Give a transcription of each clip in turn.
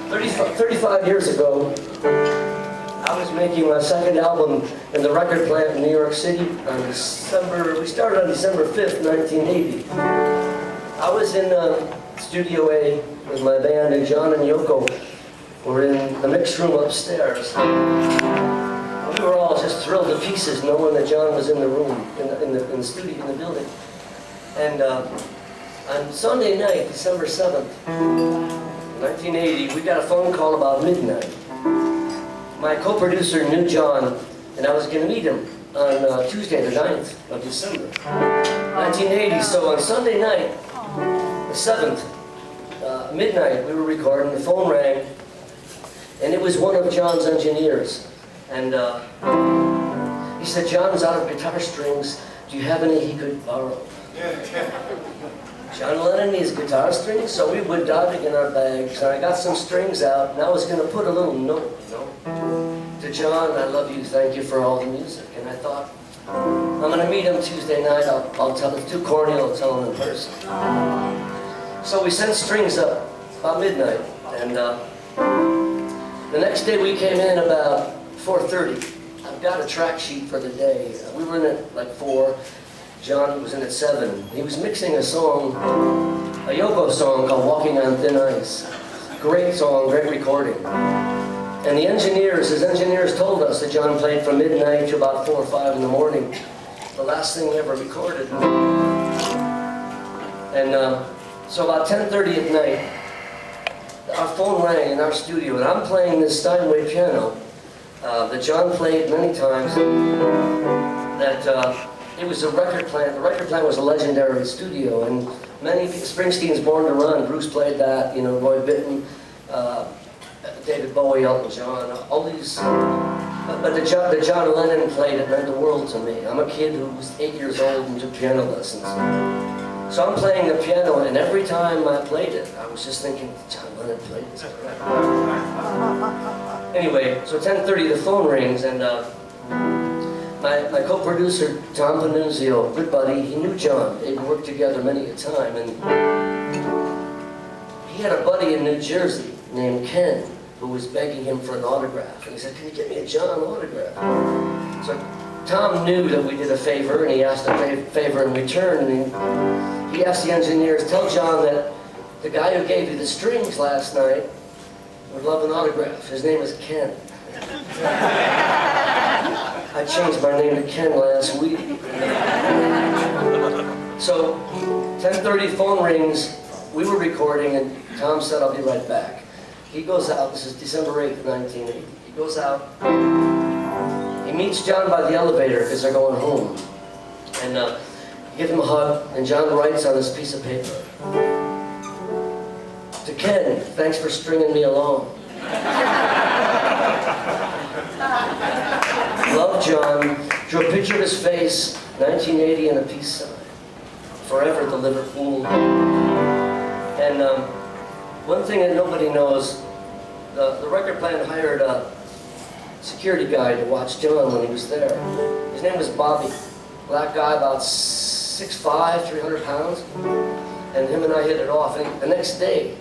35 years ago, I was making my second album in the record plant in New York City on we started on December 5th, 1980. I was in Studio A with my band, and John and Yoko were in the mix room upstairs. We were all just thrilled to pieces knowing that John was in the room, in the studio, in the building. And on Sunday night, December 7th, 1980, we got a phone call about midnight. My co-producer knew John, and I was going to meet him on Tuesday, the 9th of December, 1980. So on Sunday night, the 7th, midnight, we were recording. The phone rang, and it was one of John's engineers. And he said, "John's out of guitar strings. Do you have any he could borrow?" John Lennon needs guitar strings, so we went diving in our bags, and I got some strings out, and I was going to put a little note, to John, "I love you, thank you for all the music." And I thought, I'm going to meet him Tuesday night, I'll tell him, it's too corny, I'll tell him in person. So we sent strings up about midnight, and the next day we came in about 4:30. I've got a track sheet for the day. We were in at like 4. John was in at 7. He was mixing a song, a Yoko song called "Walking on Thin Ice." Great song, great recording. And his engineers told us that John played from midnight to about 4 or 5 in the morning. The last thing we ever recorded. And so about 10:30 at night, our phone rang in our studio, and I'm playing this Steinway piano that John played many times. It was a record plant. The record plant was a legendary studio, and many Springsteen's "Born to Run," Bruce played that, Roy Bittan, David Bowie, Elton John, all these. But the John Lennon played it meant the world to me. I'm a kid who was 8 years old and took piano lessons. So I'm playing the piano, and every time I played it, I was just thinking, John Lennon played this. Anyway, so 10:30 the phone rings, and my co-producer, Tom Panunzio, good buddy, he knew John. They'd worked together many a time, and he had a buddy in New Jersey named Ken who was begging him for an autograph. And he said, "Can you give me a John autograph?" So Tom knew that we did a favor, and he asked a favor in return, and he asked the engineers, "Tell John that the guy who gave you the strings last night would love an autograph. His name is Ken." I changed my name to Ken last week. So 10:30 phone rings, we were recording, and Tom said, "I'll be right back." He goes out, this is December 8th, 1980. He goes out, he meets John by the elevator because they're going home. And he gives him a hug, and John writes on this piece of paper, "To Ken, thanks for stringing me along. Love, John." Drew a picture of his face, 1980, and a peace sign. Forever the Liverpool. And one thing that nobody knows, the record plant hired a security guy to watch John when he was there. His name was Bobby. Black guy, about 6'5", 300 pounds. And him and I hit it off. And the next day,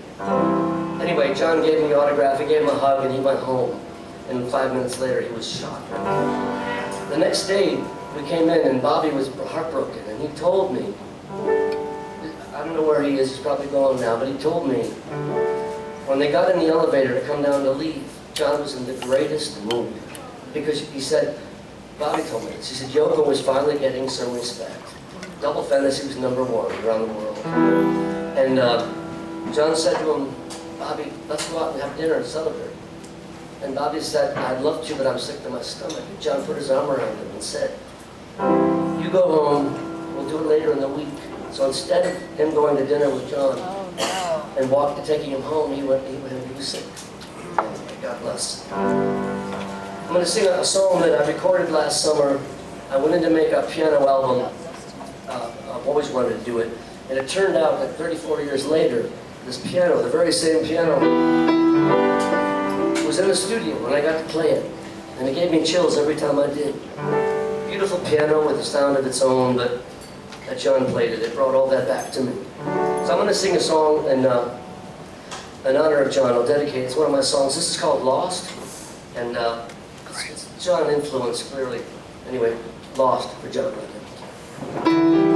anyway, John gave me the autograph, he gave him a hug, and he went home. And 5 minutes later, he was shot. The next day, we came in, and Bobby was heartbroken, and he told me, I don't know where he is, he's probably gone now, but he told me, when they got in the elevator to come down to leave, John was in the greatest mood. Because he said, Bobby told me this, he said, Yoko was finally getting some respect. Double Fantasy was #1 around the world. And John said to him, Bobby, let's go out and have dinner and celebrate. And Bobby said, I'd love to, but I'm sick to my stomach. And John put his arm around him and said, you go home, we'll do it later in the week. So instead of him going to dinner with John and taking him home, he was sick. God bless. I'm going to sing a song that I recorded last summer. I went in to make a piano album. I've always wanted to do it. And it turned out that 34 years later, this piano, the very same piano, was in the studio and I got to play it. And it gave me chills every time I did. Beautiful piano with a sound of its own, but that John played it. It brought all that back to me. So I'm going to sing a song, and in honor of John, I'll dedicate, it's one of my songs. This is called Lost, and it's John influence, clearly. Anyway, Lost for John Lennon.